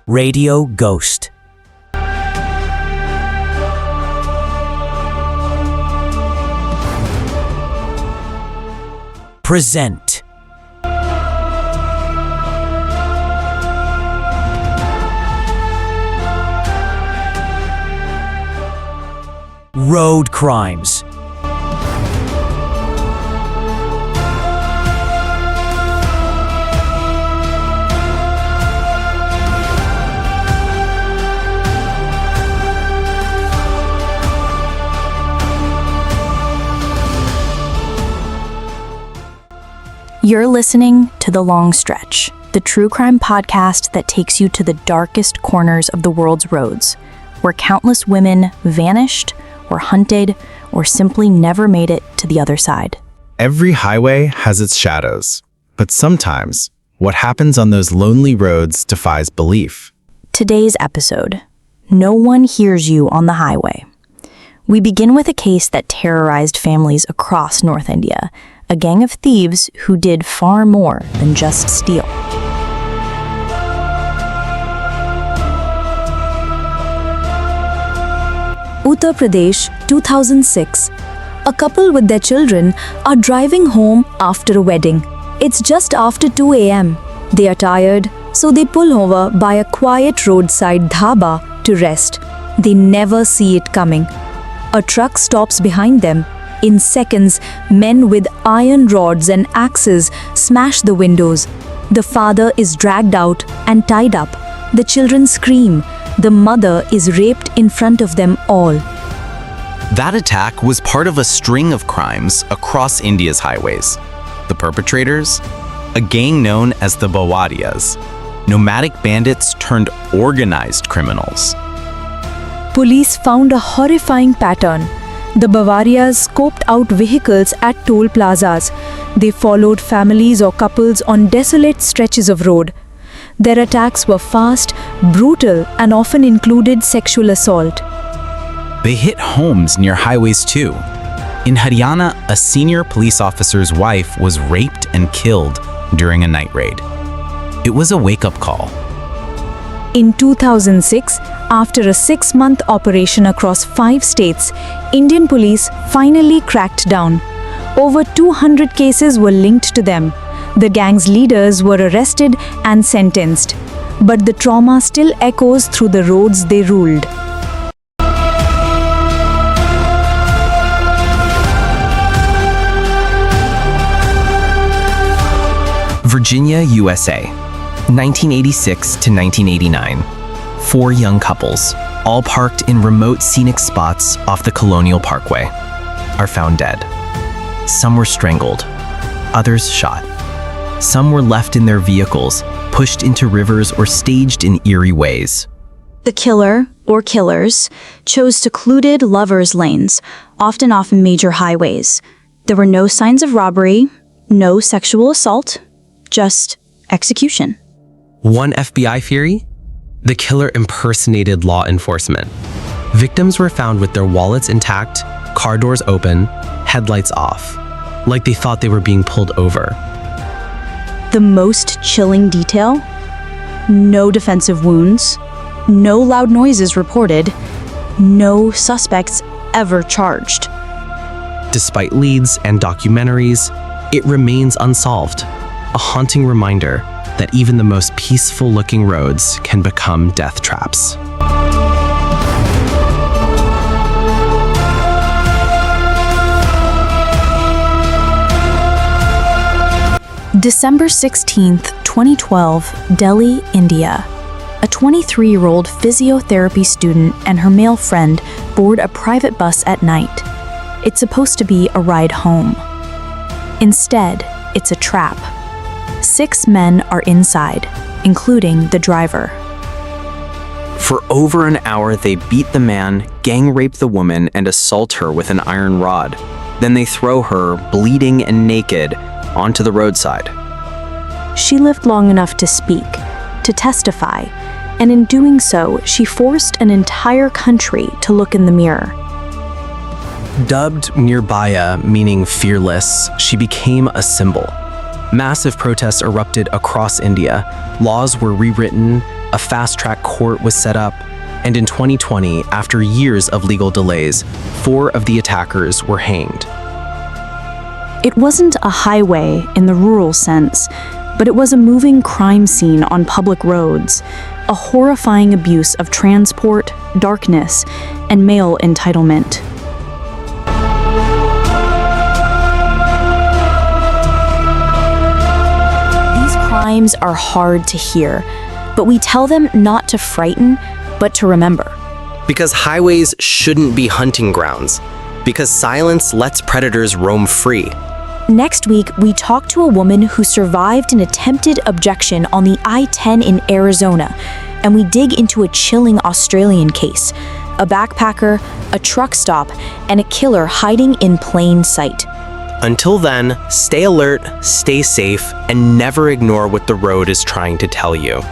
Radio Ghost. Present. Road crimes. You're listening to The Long Stretch, the true crime podcast that takes you to the darkest corners of the world's roads, where countless women vanished, or hunted, or simply never made it to the other side. Every highway has its shadows, but sometimes what happens on those lonely roads defies belief. Today's episode, No One Hears You on the Highway. We begin with a case that terrorized families across North India, a gang of thieves who did far more than just steal. Uttar Pradesh, 2006. A couple with their children are driving home after a wedding. It's just after 2 a.m. They are tired, so they pull over by a quiet roadside dhaba to rest. They never see it coming. A truck stops behind them. In seconds, men with iron rods and axes smash the windows. The father is dragged out and tied up. The children scream. The mother is raped in front of them all. That attack was part of a string of crimes across India's highways. The perpetrators? A gang known as the Bawadias, nomadic bandits turned organized criminals. Police found a horrifying pattern. The Bavarias scoped out vehicles at toll plazas. They followed families or couples on desolate stretches of road. Their attacks were fast, brutal, and often included sexual assault. They hit homes near highways too. In Haryana, a senior police officer's wife was raped and killed during a night raid. It was a wake-up call. In 2006, after a 6-month operation across 5 states, Indian police finally cracked down. Over 200 cases were linked to them. The gang's leaders were arrested and sentenced. But the trauma still echoes through the roads they ruled. Virginia, USA, 1986 to 1989. 4 young couples, all parked in remote scenic spots off the Colonial Parkway, are found dead. Some were strangled, others shot. Some were left in their vehicles, pushed into rivers or staged in eerie ways. The killer, or killers, chose secluded lovers' lanes, often off major highways. There were no signs of robbery, no sexual assault, just execution. One FBI theory? The killer impersonated law enforcement. Victims were found with their wallets intact, car doors open, headlights off, like they thought they were being pulled over. The most chilling detail? No defensive wounds, no loud noises reported, no suspects ever charged. Despite leads and documentaries, it remains unsolved. A haunting reminder that even the most peaceful-looking roads can become death traps. December 16th, 2012, Delhi, India. A 23-year-old physiotherapy student and her male friend board a private bus at night. It's supposed to be a ride home. Instead, it's a trap. 6 men are inside, including the driver. For over an hour, they beat the man, gang rape the woman, and assault her with an iron rod. Then they throw her, bleeding and naked, onto the roadside. She lived long enough to speak, to testify, and in doing so, she forced an entire country to look in the mirror. Dubbed Nirbhaya, meaning fearless, she became a symbol. Massive protests erupted across India. Laws were rewritten, A fast-track court was set up, and in 2020, after years of legal delays, 4 of the attackers were hanged. It wasn't a highway in the rural sense, but it was a moving crime scene on public roads, a horrifying abuse of transport, darkness, and male entitlement. These crimes are hard to hear, but we tell them not to frighten, but to remember. Because highways shouldn't be hunting grounds. Because silence lets predators roam free. Next week, we talk to a woman who survived an attempted abduction on the I-10 in Arizona, and we dig into a chilling Australian case, a backpacker, a truck stop, and a killer hiding in plain sight. Until then, stay alert, stay safe, and never ignore what the road is trying to tell you.